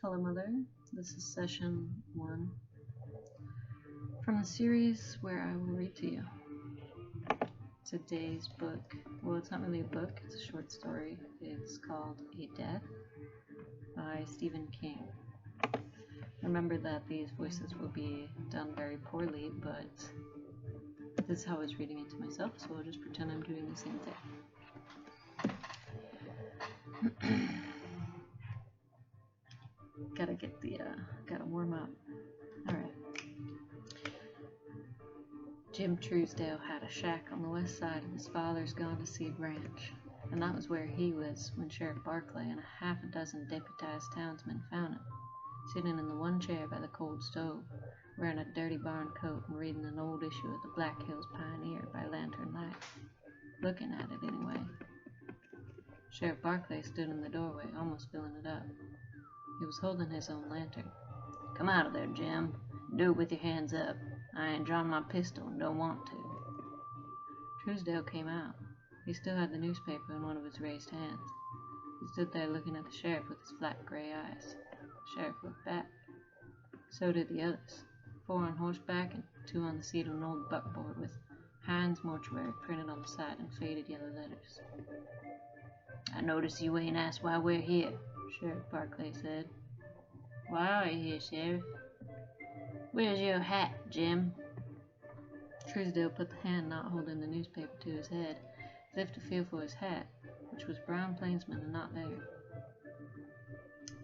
Hello, Mother. This is session 1 from the series where I will read to you. Today's book, well, it's not really a book, it's a short story. It's called A Death by Stephen King. Remember that these voices will be done very poorly, but this is how I was reading it to myself, so I'll just pretend I'm doing the same thing. Gotta warm up. Alright. Jim Truesdale had a shack on the west side of his father's gone-to-seed ranch, and that was where he was when Sheriff Barclay and a half a dozen deputized townsmen found him, sitting in the one chair by the cold stove, wearing a dirty barn coat and reading an old issue of the Black Hills Pioneer by lantern light. Looking at it, anyway. Sheriff Barclay stood in the doorway, almost filling it up. He was holding his own lantern. "Come out of there, Jim. Do it with your hands up. I ain't drawn my pistol and don't want to." Truesdale came out. He still had the newspaper in one of his raised hands. He stood there looking at the sheriff with his flat gray eyes. The sheriff looked back. So did the others. 4 on horseback and 2 on the seat of an old buckboard with Hines Mortuary printed on the side in faded yellow letters. "I notice you ain't asked why we're here," Sheriff Barclay said. "Why are you here, Sheriff?" "Where's your hat, Jim?" Truesdale put the hand not holding the newspaper to his head, as if to feel for his hat, which was brown plainsman and not there.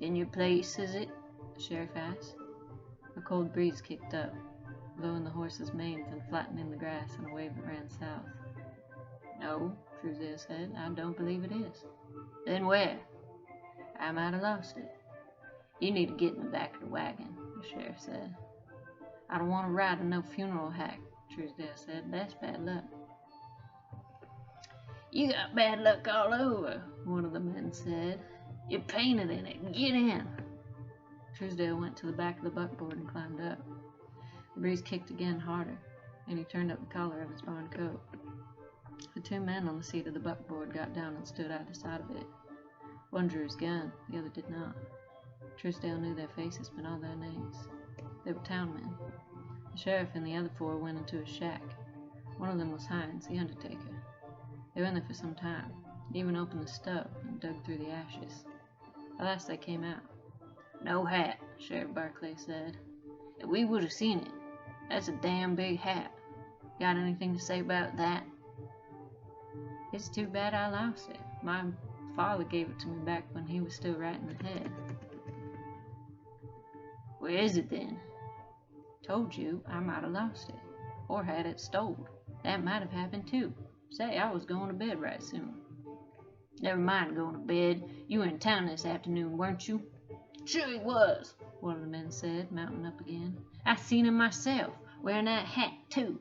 "In your place, is it?" the sheriff asked. A cold breeze kicked up, blowing the horses' manes and flattening the grass in a wave that ran south. "No," Truesdale said, "I don't believe it is." "Then where?" "I might have lost it." "You need to get in the back of the wagon," the sheriff said. "I don't want to ride in no funeral hack," Truesdale said. "That's bad luck." "You got bad luck all over," one of the men said. "You're painted in it. Get in." Truesdale went to the back of the buckboard and climbed up. The breeze kicked again harder, and he turned up the collar of his barn coat. The 2 men on the seat of the buckboard got down and stood either side of it. One drew his gun, the other did not. Truesdale knew their faces but not their names. They were townmen. The sheriff and the other 4 went into his shack. One of them was Hines, the undertaker. They were in there for some time. They even opened the stove and dug through the ashes. At last they came out. "No hat," Sheriff Barclay said. "If we would have seen it. That's a damn big hat. Got anything to say about that?" "It's too bad I lost it. My father gave it to me back when he was still right in the head." "Where is it then?" "Told you I might have lost it. Or had it stole. That might have happened too. Say, I was going to bed right soon." "Never mind going to bed. You were in town this afternoon, weren't you?" "Sure he was," one of the men said, mounting up again. "I seen him myself, wearing that hat too."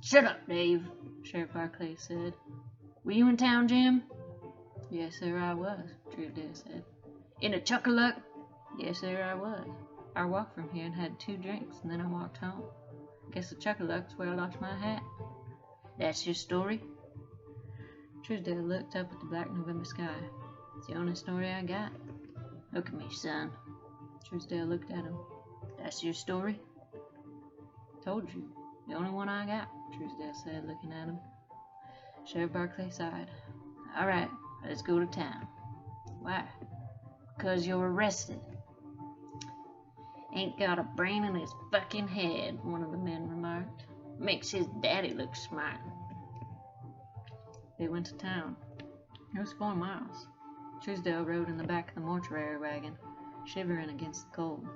"Shut up, Dave," Sheriff Barclay said. "Were you in town, Jim?" "Yes, sir, I was," Truesdale said. "In a chuck-a-luck?" "Yes, sir, I was. I walked from here and had 2 drinks, and then I walked home. Guess the chuck-a-luck's where I lost my hat." "That's your story?" Truesdale looked up at the black November sky. "It's the only story I got." "Look at me, son." Truesdale looked at him. "That's your story?" "Told you. The only one I got," Truesdale said, looking at him. Sheriff Barclay sighed. "All right, let's go to town." "Why?" "'Cause you're arrested." "Ain't got a brain in his fucking head," one of the men remarked. "Makes his daddy look smart." They went to town. It was 4 miles. Truesdale rode in the back of the mortuary wagon, shivering against the cold.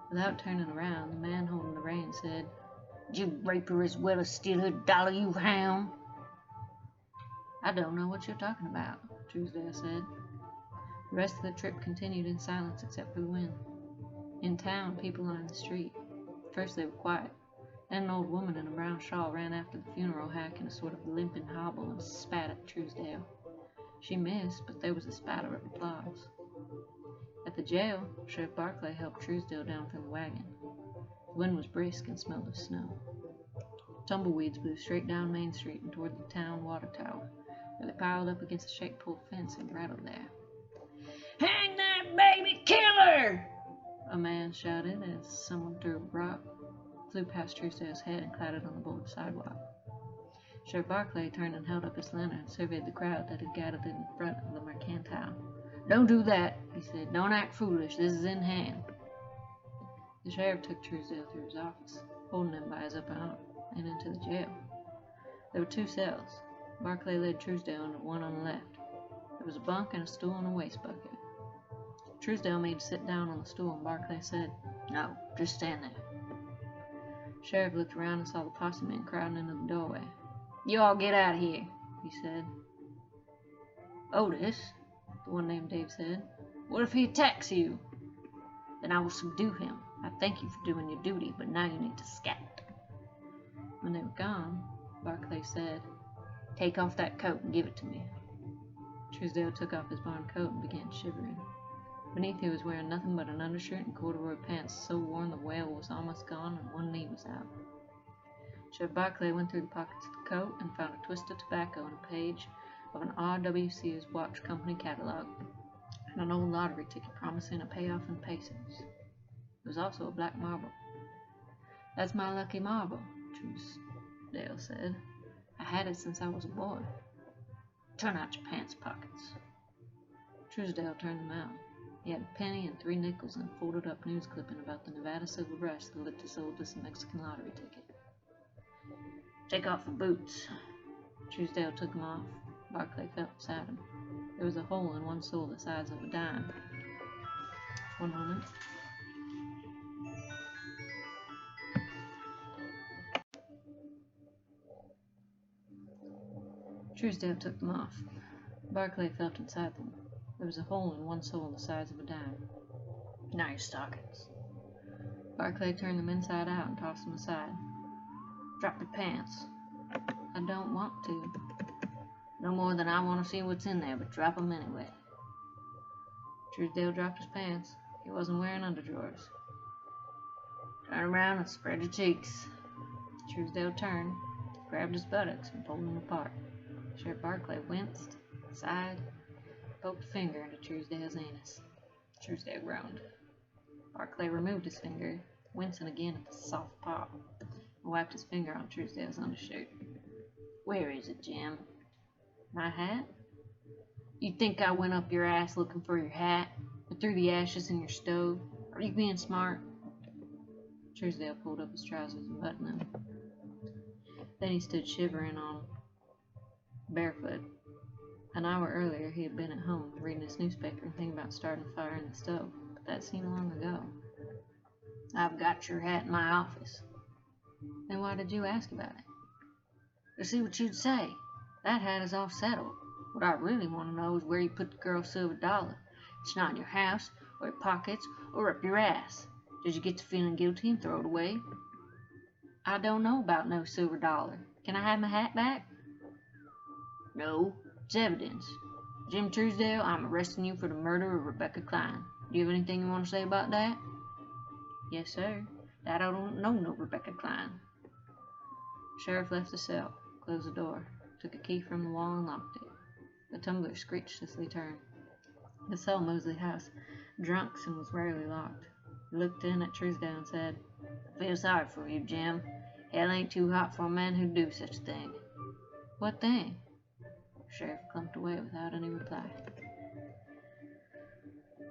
Without turning around, the man holding the reins said, "Did you rape her as well as steal her dollar, you hound?" "I don't know what you're talking about," Truesdale said. The rest of the trip continued in silence except for the wind. In town, people lined the street. First they were quiet. Then an old woman in a brown shawl ran after the funeral hack in a sort of limping hobble and spat at Truesdale. She missed, but there was a spatter of applause. At the jail, Sheriff Barclay helped Truesdale down from the wagon. The wind was brisk and smelled of snow. Tumbleweeds blew straight down Main Street and toward the town water tower, where they piled up against the shake-pole fence and rattled there. "Hang that baby killer!" a man shouted as someone threw a rock, flew past Truesdale's head and clattered on the board sidewalk. Sheriff Barclay turned and held up his lantern and surveyed the crowd that had gathered in front of the Mercantile. "Don't do that," he said. "Don't act foolish. This is in hand." The sheriff took Truesdale through his office, holding him by his upper arm, and into the jail. There were 2 cells. Barclay led Truesdale into one on the left. There was a bunk and a stool and a waste bucket. Truesdale made to sit down on the stool, and Barclay said, "No, just stand there." The sheriff looked around and saw the posse men crowding into the doorway. "You all get out of here," he said. "Otis," the one named Dave said, "what if he attacks you?" "Then I will subdue him. I thank you for doing your duty, but now you need to scat." When they were gone, Barclay said, "Take off that coat and give it to me." Truesdale took off his barn coat and began shivering. Beneath he was wearing nothing but an undershirt and corduroy pants so worn the wale was almost gone and one knee was out. Sheriff Barclay went through the pockets of the coat and found a twist of tobacco and a page of an R.W.Sears Watch Company catalog and an old lottery ticket promising a payoff in pesos. There was also a black marble. "That's my lucky marble," Truesdale said. "I had it since I was a boy." "Turn out your pants pockets." Truesdale turned them out. He had a penny and 3 nickels and a folded up news clipping about the Nevada silver rush that looked as old as a Mexican lottery ticket. "Take off the boots." Truesdale took them off. Barclay felt beside him. There was a hole in one sole the size of a dime. One moment. Truesdale took them off. Barclay felt inside them. There was a hole in one sole the size of a dime. "Now your stockings." Barclay turned them inside out and tossed them aside. "Drop your pants." "I don't want to." "No more than I want to see what's in there, but drop 'em anyway." Truesdale dropped his pants. He wasn't wearing underdrawers. "Turn around and spread your cheeks." Truesdale turned, grabbed his buttocks, and pulled them apart. Sheriff Barclay winced, sighed, poked a finger into Truesdale's anus. Truesdale groaned. Barclay removed his finger, wincing again at the soft pop, and wiped his finger on Truesdale's undershirt. "Where is it, Jim?" "My hat?" "You think I went up your ass looking for your hat, or threw the ashes in your stove? Are you being smart?" Truesdale pulled up his trousers and buttoned them. Then he stood shivering on barefoot. An hour earlier he had been at home reading his newspaper and thinking about starting a fire in the stove, but that seemed long ago. "I've got your hat in my office." "Then why did you ask about it?" "To see what you'd say. That hat is all settled. What I really want to know is where you put the girl's silver dollar. It's not in your house, or your pockets, or up your ass. Did you get to feeling guilty and throw it away?" "I don't know about no silver dollar. Can I have my hat back?" "No. It's evidence. Jim Truesdale, I'm arresting you for the murder of Rebecca Klein. Do you have anything you want to say about that?" "Yes, sir. That I don't know no Rebecca Klein." The sheriff left the cell, closed the door, took a key from the wall and locked it. The tumbler screeched as they turned. The cell Mosley House, drunks and was rarely locked. He looked in at Truesdale and said, "I feel sorry for you, Jim. Hell ain't too hot for a man who'd do such a thing." "What thing?" The sheriff clumped away without any reply.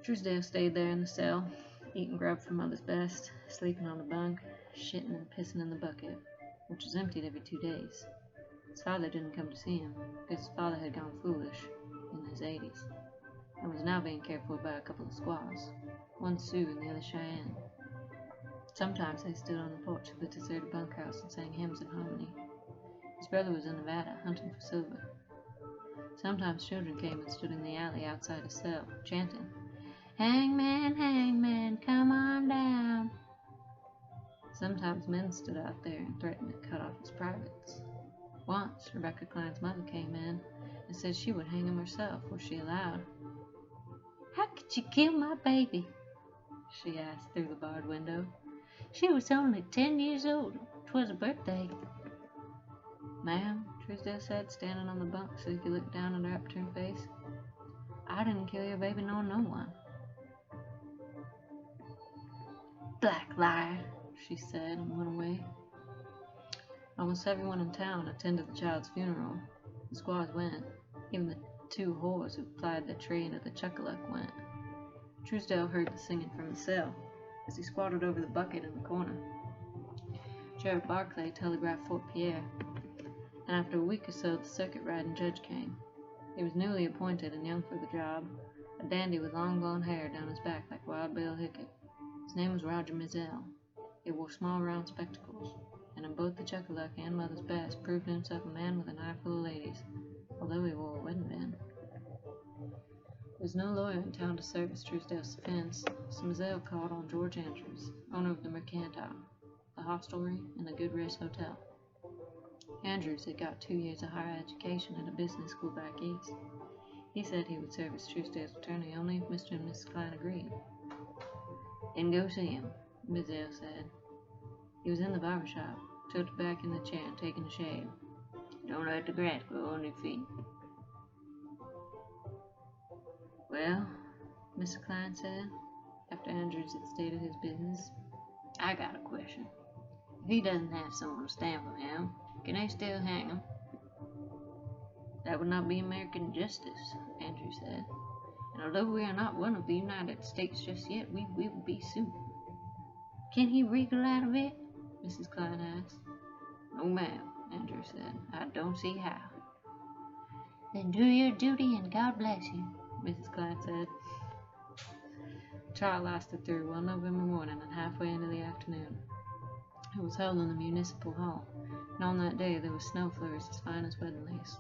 Truesdale stayed there in the cell, eating grub from Mother's Best, sleeping on the bunk, shitting and pissing in the bucket, which was emptied every 2 days. His father didn't come to see him, because his father had gone foolish in his 80s, and was now being cared for by a couple of squaws, one Sioux and the other Cheyenne. Sometimes they stood on the porch of the deserted bunkhouse and sang hymns in harmony. His brother was in Nevada, hunting for silver. Sometimes children came and stood in the alley outside his cell, chanting, "Hangman, hangman, come on down." Sometimes men stood out there and threatened to cut off his privates. Once, Rebecca Klein's mother came in and said she would hang him herself were she allowed. "How could you kill my baby?" she asked through the barred window. "She was only 10 years old. 'Twas her birthday." "Ma'am," Truesdale said, standing on the bunk so he could look down at her upturned face, "I didn't kill your baby nor no one." Black liar, she said, and went away. Almost everyone in town attended the child's funeral. The squaws went. Even the two whores who plied their trade at the Chuckaluck went. Truesdale heard the singing from the cell as he squatted over the bucket in the corner. Sheriff Barclay telegraphed Fort Pierre, and after a week or so the circuit-riding judge came. He was newly appointed and young for the job, a dandy with long blonde hair down his back like Wild Bill Hickok. His name was Roger Mizell. He wore small round spectacles, and in both the Chuckaluck and Mother's Best proved himself a man with an eye full of ladies, although he wore a wedding band. There was no lawyer in town to service Truesdale's defense, so Mizell called on George Andrews, owner of the Mercantile, the hostelry, and the Good Rest Hotel. Andrews had got 2 years of higher education at a business school back east. He said he would serve as Truesdale's attorney only if Mr. and Mrs. Klein agreed. Then go see him, Mizell said. He was in the barber shop, tilted back in the chair and taking a shave. Don't let the grass grow on your feet. Well, Mr. Klein said, after Andrews had stated his business, I got a question. If he doesn't have someone to stand for him, can they still hang him? That would not be American justice, Andrews said. And although we are not one of the United States just yet, we will be soon. Can he wriggle out of it? Mrs. Klein asked. No, ma'am, Andrews said. I don't see how. Then do your duty and God bless you, Mrs. Klein said. The trial lasted through one November morning and halfway into the afternoon. It was held in the municipal hall, and on that day there were snow flurries as fine as wedding lace.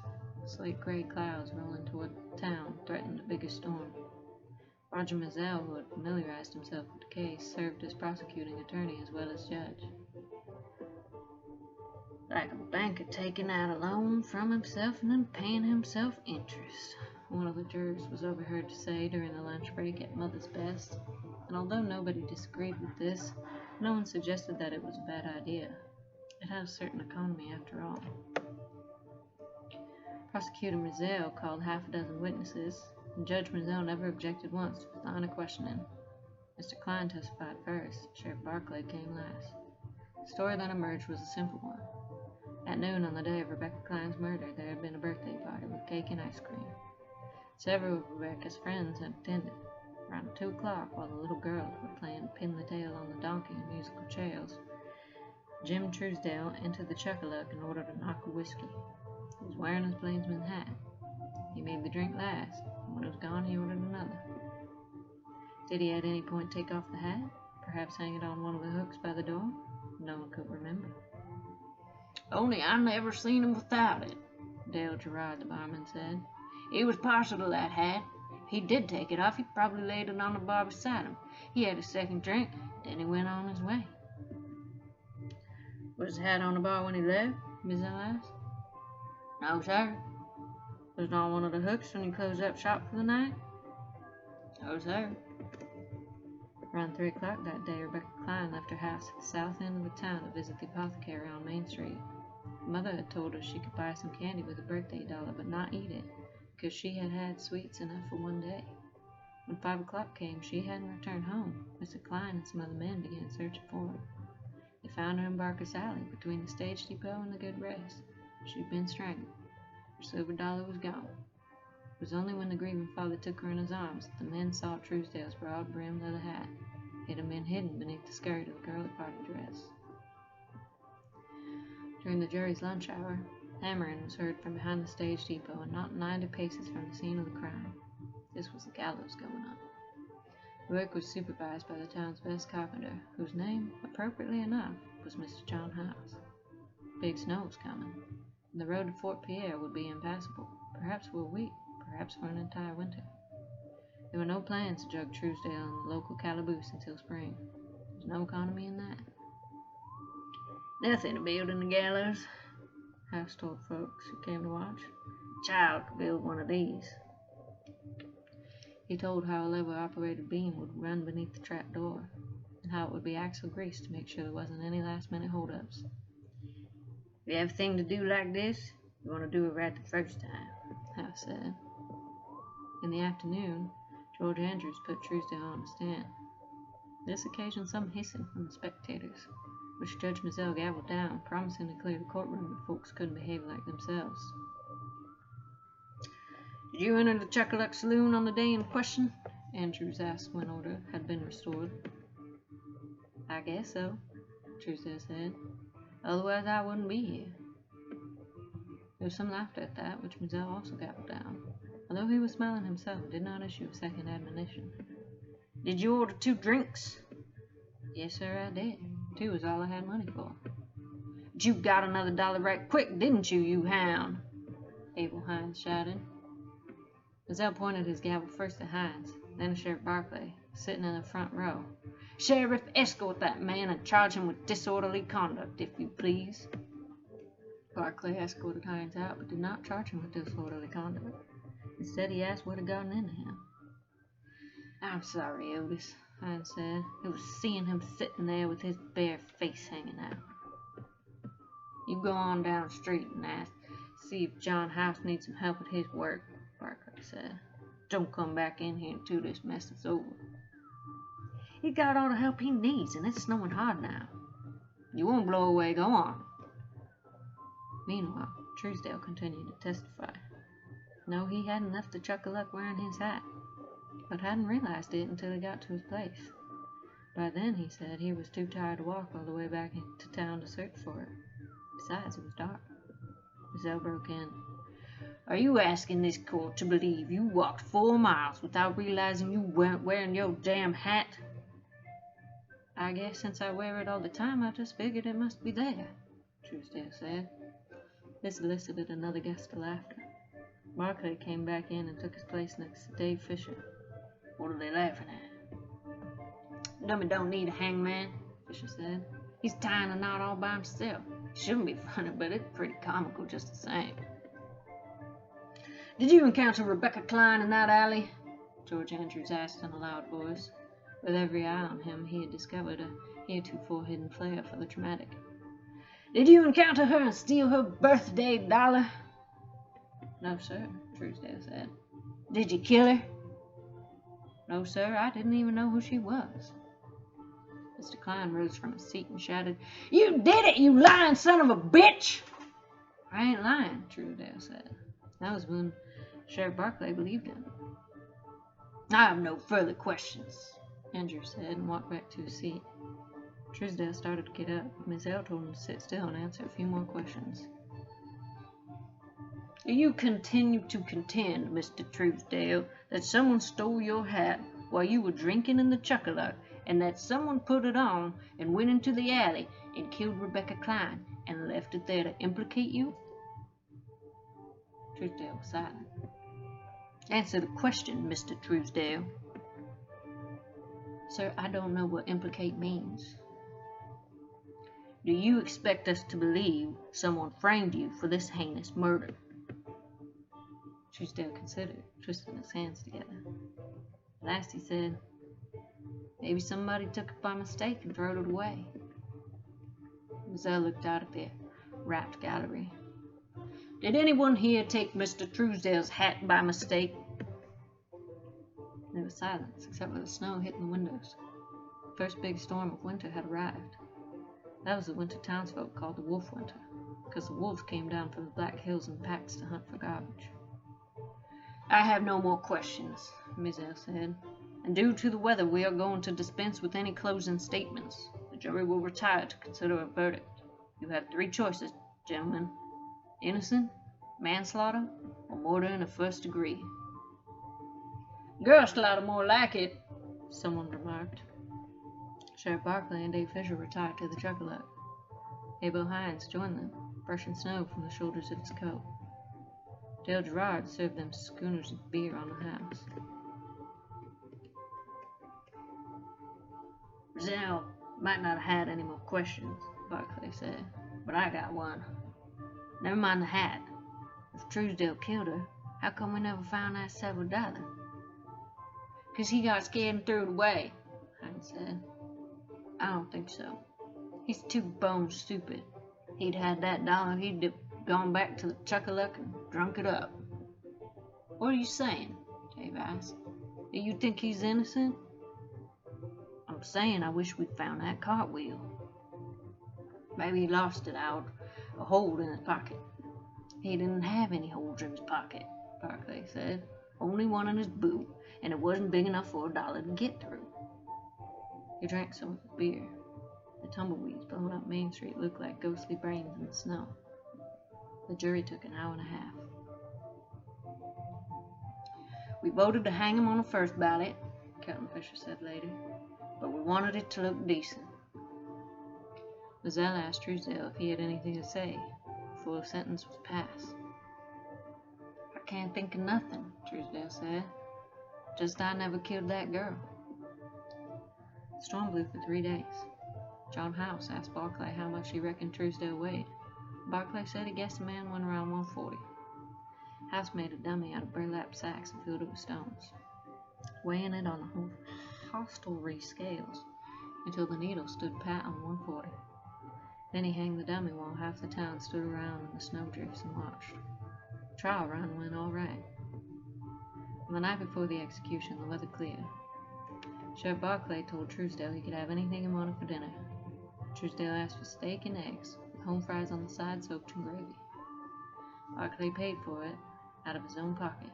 Slate-gray clouds rolling toward town threatened a bigger storm. Roger Mizell, who had familiarized himself with the case, served as prosecuting attorney as well as judge. Like a banker taking out a loan from himself and then paying himself interest, one of the jurors was overheard to say during the lunch break at Mother's Best, and although nobody disagreed with this, no one suggested that it was a bad idea. It had a certain economy after all. Prosecutor Mizell called half a dozen witnesses, and Judge Mizell never objected once to his line of questioning. Mr. Klein testified first. Sheriff Barclay came last. The story that emerged was a simple one. At noon on the day of Rebecca Klein's murder, there had been a birthday party with cake and ice cream. Several of Rebecca's friends had attended. Around 2 o'clock, while the little girls were playing pin the tail on the donkey and musical chairs, Jim Truesdale entered the Chuckaluck and ordered a knock of whiskey. He was wearing his plainsman hat. He made the drink last, and when it was gone, he ordered another. Did he at any point take off the hat? Perhaps hang it on one of the hooks by the door? No one could remember. Only I never seen him without it, Dale Gerard, the barman, said. It was partial to that hat. If he did take it off, he probably laid it on the bar beside him. He had a second drink, then he went on his way. Was his hat on the bar when he left? Mizell asked. No, sir. Was it on one of the hooks when he closed up shop for the night? No, sir. Around 3 o'clock that day, Rebecca Klein left her house at the south end of the town to visit the apothecary on Main Street. Her mother had told her she could buy some candy with a birthday dollar, but not eat it, because she had had sweets enough for one day. When 5 o'clock came, she hadn't returned home. Mr. Klein and some other men began searching for her. They found her in Barker's Alley, between the stage depot and the Good Rest. She'd been strangled. Her silver dollar was gone. It was only when the grieving father took her in his arms that the men saw Truesdale's broad-brimmed leather hat. It had been hidden beneath the skirt of the girl party dress. During the jury's lunch hour, hammering was heard from behind the stage depot and not 90 paces from the scene of the crime. This was the gallows going up. The work was supervised by the town's best carpenter, whose name, appropriately enough, was Mr. John House. Big snow was coming, and the road to Fort Pierre would be impassable, perhaps for a week, perhaps for an entire winter. There were no plans to drug Truesdale in the local calaboose until spring. There was no economy in that. Nothing to building the gallows, House told folks who came to watch. A child could build one of these. He told how a lever-operated beam would run beneath the trap door, and how it would be axle greased to make sure there wasn't any last-minute holdups. If you have a thing to do like this, you want to do it right the first time, House said. In the afternoon, George Andrews put Truesdale on the stand. This occasioned some hissing from the spectators, which Judge Mizell gavelled down, promising to clear the courtroom if folks couldn't behave like themselves. "Did you enter the Chuckaluck Saloon on the day in question?" Andrews asked when order had been restored. "I guess so," Truesdale said. "Otherwise I wouldn't be here." There was some laughter at that, which Mizell also gavelled down, although he was smiling himself and did not issue a second admonition. "Did you order 2 drinks?" "Yes, sir, I did. 2 was all I had money for." "But you got another $1 right quick, didn't you, you hound?" Abel Hines shouted. Mizell pointed his gavel first at Hines, then at Sheriff Barclay, sitting in the front row. "Sheriff, escort that man and charge him with disorderly conduct, if you please." Barclay escorted Hines out, but did not charge him with disorderly conduct. Instead, he asked what had gotten into him. "I'm sorry, Otis," Hines said. "It was seeing him sitting there with his bare face hanging out." "You go on down the street and see if John House needs some help at his work," Barclay said. "Don't come back in here until this mess is over." "He got all the help he needs, and it's snowing hard now." "You won't blow away. Go on." Meanwhile, Truesdale continued to testify. No, he hadn't left the Chuckaluck wearing his hat, but hadn't realized it until he got to his place. By then, he said, he was too tired to walk all the way back into town to search for it. Besides, it was dark. Mizell broke in. "Are you asking this court to believe you walked 4 miles without realizing you weren't wearing your damn hat?" "I guess since I wear it all the time, I just figured it must be there," Truesdale said. This elicited another gust of laughter. Barclay came back in and took his place next to Dave Fisher. "What are they laughing at?" "Dummy don't need a hangman," Fisher said. "He's tying a knot all by himself. It shouldn't be funny, but it's pretty comical just the same." "Did you encounter Rebecca Klein in that alley?" George Andrews asked in a loud voice. With every eye on him, he had discovered a heretofore hidden flair for the dramatic. "Did you encounter her and steal her birthday $1? "No, sir," Truesdale said. "Did you kill her?" "No, sir, I didn't even know who she was." Mr. Klein rose from his seat and shouted, "You did it, you lying son of a bitch!" "I ain't lying," Truesdale said. That was when Sheriff Barclay believed him. "I have no further questions," Andrews said, and walked back to his seat. Truesdale started to get up, but Mizell told him to sit still and answer a few more questions. "Do you continue to contend, Mr. Truesdale, that someone stole your hat while you were drinking in the Chuckaluck, and that someone put it on and went into the alley and killed Rebecca Klein and left it there to implicate you?" Truesdale was silent. "Answer the question, Mr. Truesdale." "Sir, I don't know what implicate means." "Do you expect us to believe someone framed you for this heinous murder?" Truesdale considered, twisting his hands together. At last he said, "Maybe somebody took it by mistake and threw it away." Mizell looked out at the rapt gallery. "Did anyone here take Mr. Truesdale's hat by mistake?" There was silence, except for the snow hitting the windows. The first big storm of winter had arrived. That was the winter townsfolk called the Wolf Winter, because the wolves came down from the Black Hills in packs to hunt for garbage. "I have no more questions," Mizell said, "and due to the weather we are going to dispense with any closing statements. The jury will retire to consider a verdict. You have 3 choices, gentlemen. Innocent, manslaughter, or murder in the first degree." "Girlslaughter more like it," someone remarked. Sheriff Barclay and Dave Fisher retired to the Chuckaluck. Abel Hines joined them, brushing snow from the shoulders of his coat. Dale Gerard served them schooners of beer on the house. "Zell might not have had any more questions," Barclay said, "but I got one. Never mind the hat. If Truesdale killed her, how come we never found that severed $1? "'Cause he got scared and threw it away," Hines said. "I don't think so. He's too bone stupid. He'd had that $1, he'd have gone back to the Chuckaluck and drunk it up." "What are you saying?" Dave asked. "Do you think he's innocent?" "I'm was saying I wish we'd found that cartwheel. Maybe he lost it out a hole in his pocket. He didn't have any holes in his pocket, Barclay said. Only one in his boot, and it wasn't big enough for $1 to get through. He drank some of his beer. The tumbleweeds blowing up Main Street looked like ghostly brains in the snow. The jury took an hour and a half. We voted to hang him on the first ballot, Captain Fisher said later, but we wanted it to look decent. Mazzella asked Truesdale if he had anything to say before the sentence was passed. I can't think of nothing, Truesdale said. Just I never killed that girl. The storm blew for 3 days. John House asked Barclay how much he reckoned Truesdale weighed. Barclay said he guessed the man went around 140. House made a dummy out of burlap sacks and filled it with stones, weighing it on the hostelry scales until the needle stood pat on 140. Then he hanged the dummy while half the town stood around in the snowdrifts and watched. The trial run went all right. On the night before the execution, the weather cleared. Sheriff Barclay told Truesdale he could have anything he wanted for dinner. Truesdale asked for steak and eggs, with home fries on the side soaked in gravy. Barclay paid for it out of his own pocket,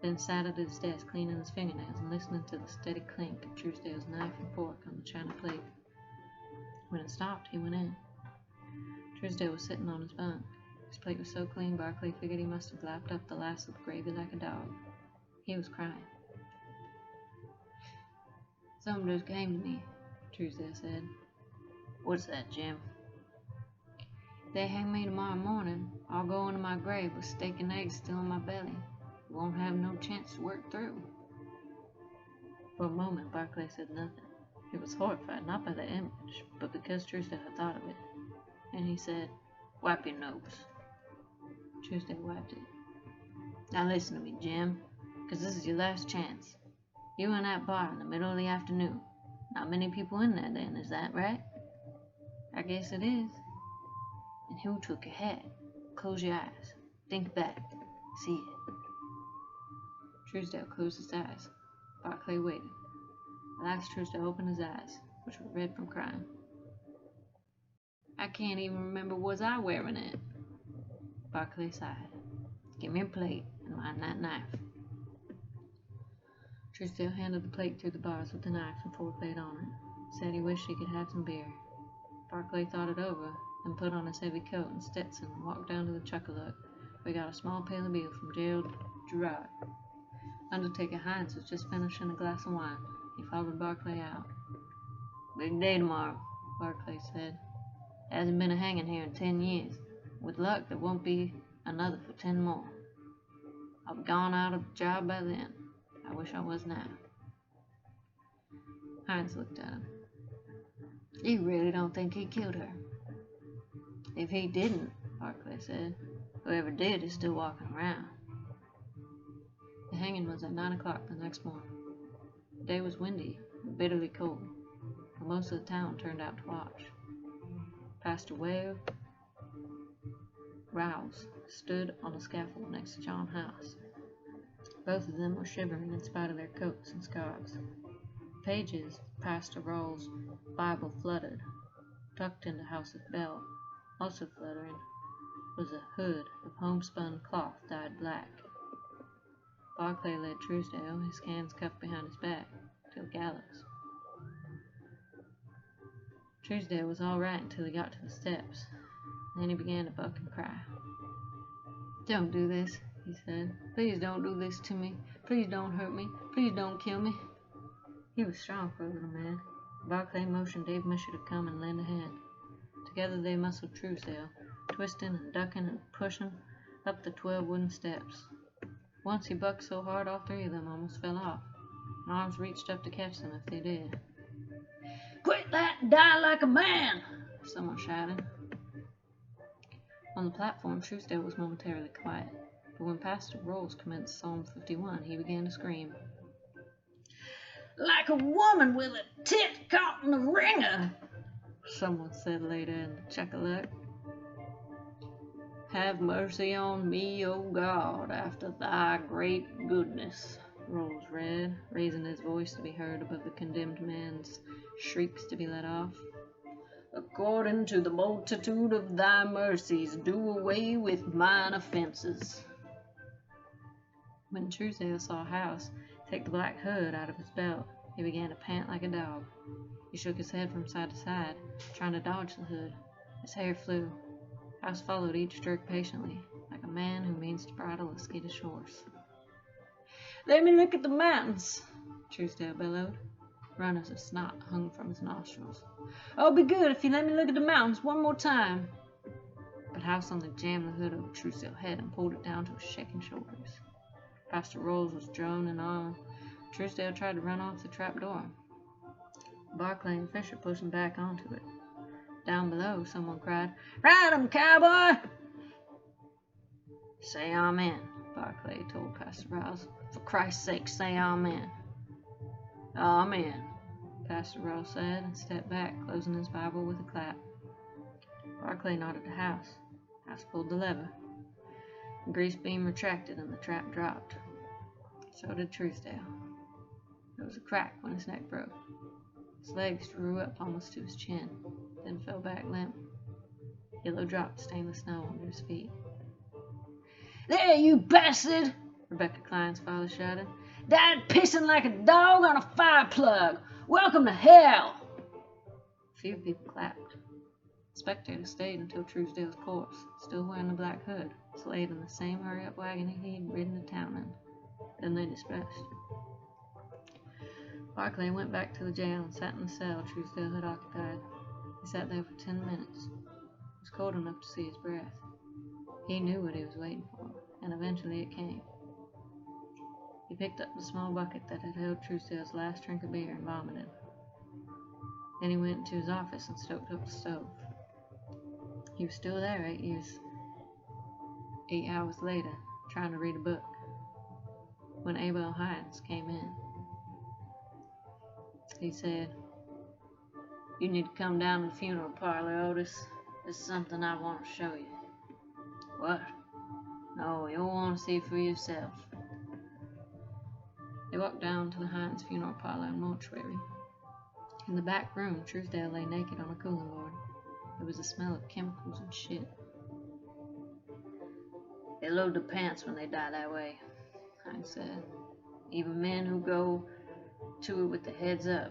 then sat at his desk cleaning his fingernails and listening to the steady clink of Truesdale's knife and fork on the china plate. When it stopped, he went in. Truesdale was sitting on his bunk. His plate was so clean, Barclay figured he must have lapped up the last of the gravy like a dog. He was crying. Something just came to me, Truesdale said. What's that, Jim? If they hang me tomorrow morning, I'll go into my grave with steak and eggs still in my belly. Won't have no chance to work through. For a moment, Barclay said nothing. He was horrified, not by the image, but because Truesdale had thought of it. And he said, Wipe your nose. Truesdale wiped it. Now listen to me, Jim, because this is your last chance. You were in that bar in the middle of the afternoon. Not many people in there then, is that right? I guess it is. And who took your hat? Close your eyes. Think back. See it. Truesdale closed his eyes. Barclay waited. At last Truesdale opened his eyes, which were red from crying. I can't even remember was I wearing it. Barclay sighed. Give me a plate and mind that knife. Truesdale handed the plate through the bars with the knife and fork laid on it. Said he wished he could have some beer. Barclay thought it over, then put on his heavy coat and Stetson and walked down to the Chuckaluk, where he got a small pail of beer from Gerald Gerard. Undertaker Hines was just finishing a glass of wine. He followed Barclay out. Big day tomorrow, Barclay said. Hasn't been a hanging here in 10 years. With luck, there won't be another for 10 more. I'll be gone out of the job by then. I wish I was now. Hines looked at him. You really don't think he killed her? If he didn't, Barclay said, whoever did is still walking around. The hanging was at 9 o'clock the next morning. The day was windy and bitterly cold, but most of the town turned out to watch. Pastor Ware Rouse stood on a scaffold next to John House. Both of them were shivering in spite of their coats and scarves. Pages of Pastor Rawls' Bible fluttered. Tucked into House's belt, also fluttering, was a hood of homespun cloth dyed black. Barclay led Truesdale, his hands cuffed behind his back, to the gallows. Truesdale was all right until he got to the steps. Then he began to buck and cry. Don't do this, he said. Please don't do this to me. Please don't hurt me. Please don't kill me. He was strong for a little man. Barclay motioned Dave Misher to come and lend a hand. Together they muscled Truesdale, twisting and ducking and pushing up the 12 wooden steps. Once he bucked so hard all 3 of them almost fell off, and arms reached up to catch them if they did. Quit that and die like a man! Someone shouted. On the platform, Truesdale was momentarily quiet, but when Pastor Rolls commenced Psalm 51, he began to scream. Like a woman with a tit caught in the wringer, someone said later in the Chuckaluk. Have mercy on me, O God, after thy great goodness, Rolls read, raising his voice to be heard above the condemned man's shrieks to be let off. According to the multitude of thy mercies, do away with mine offenses. When Truesdale saw House take the black hood out of his belt, he began to pant like a dog. He shook his head from side to side, trying to dodge the hood. His hair flew. House followed each jerk patiently, like a man who means to bridle a skittish horse. "Let me look at the mountains," Truesdale bellowed. Runners of snot hung from his nostrils. "I'll be good if you let me look at the mountains one more time." But House only jammed the hood over Truesdale's head and pulled it down to his shaking shoulders. Pastor Rolls was droning on. Truesdale tried to run off the trap door. Barclay and Fisher pushed him back onto it. Down below, someone cried, "Ride 'em, cowboy!" "Say amen," Barclay told Pastor Rouse. "For Christ's sake, say amen." "Amen," Pastor Rouse said, and stepped back, closing his Bible with a clap. Barclay nodded to House. House pulled the lever. The grease beam retracted and the trap dropped. So did Truesdale. There was a crack when his neck broke. His legs drew up almost to his chin, then fell back limp. Yellow dropped stained the snow under his feet. "There, you bastard!" Rebecca Klein's father shouted. "Died pissing like a dog on a fire plug! Welcome to hell!" A few people clapped. Spectators stayed until Truesdale's corpse, still wearing the black hood, was laid in the same hurry-up wagon he had ridden to town in. Then they dispersed. Barclay went back to the jail and sat in the cell Truesdale had occupied. He sat there for 10 minutes. It was cold enough to see his breath. He knew what he was waiting for, and eventually it came. He picked up the small bucket that had held Truesdale's last drink of beer and vomited. Then he went into his office and stoked up the stove. He was still there 8 hours later, trying to read a book, when Abel Hines came in. He said, "You need to come down to the funeral parlor, Otis. There's something I want to show you." "What?" "No, you'll want to see for yourself." They walked down to the Hines funeral parlor and mortuary. In the back room, Truesdale lay naked on a cooling board. There was a smell of chemicals and shit. "They load the pants when they die that way," Hines said. "Even men who go to it with their heads up.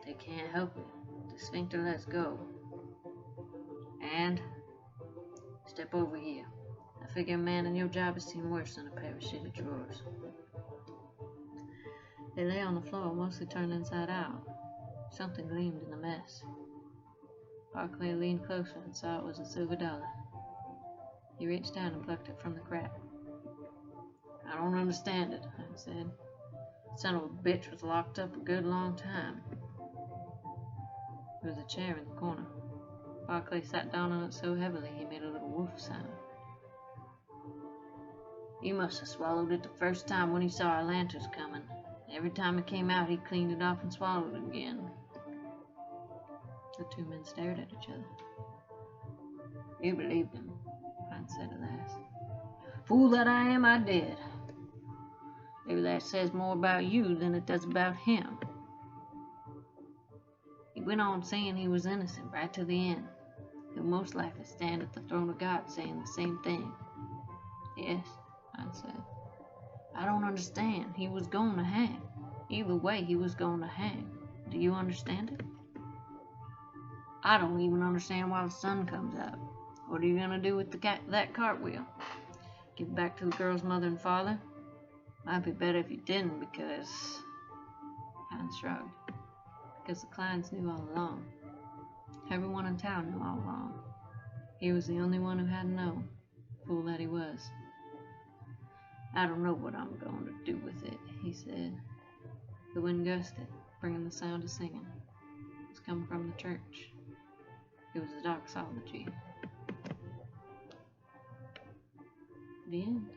They can't help it. The sphincter lets go. And step over here. I figure a man in your job has seen worse than a pair of shitty drawers." They lay on the floor, mostly turned inside out. Something gleamed in the mess. Barclay leaned closer and saw it was a silver dollar. He reached down and plucked it from the crack. "I don't understand it," Hines said. "Son of a bitch was locked up a good long time." There was a chair in the corner. Barclay sat down on it so heavily he made a little woof sound. "He must have swallowed it the first time when he saw our lanterns coming. Every time it came out, he cleaned it off and swallowed it again." The two men stared at each other. "You believed him," Hines said at last. "Fool that I am, I did. Maybe that says more about you than it does about him." He went on saying he was innocent right to the end. He'll most likely stand at the throne of God saying the same thing. "Yes," Hines said. "I don't understand. He was going to hang. Either way, he was going to hang. Do you understand it?" "I don't even understand why the sun comes out. What are you going to do with that cartwheel? Give it back to the girl's mother and father? Might be better if you didn't, because..." Hines shrugged. "Because the Kleins knew all along. Everyone in town knew all along. He was the only one who hadn't known. Fool that he was." "I don't know what I'm going to do with it," he said. The wind gusted, bringing the sound of singing. It was coming from the church. It was a doxology. The end.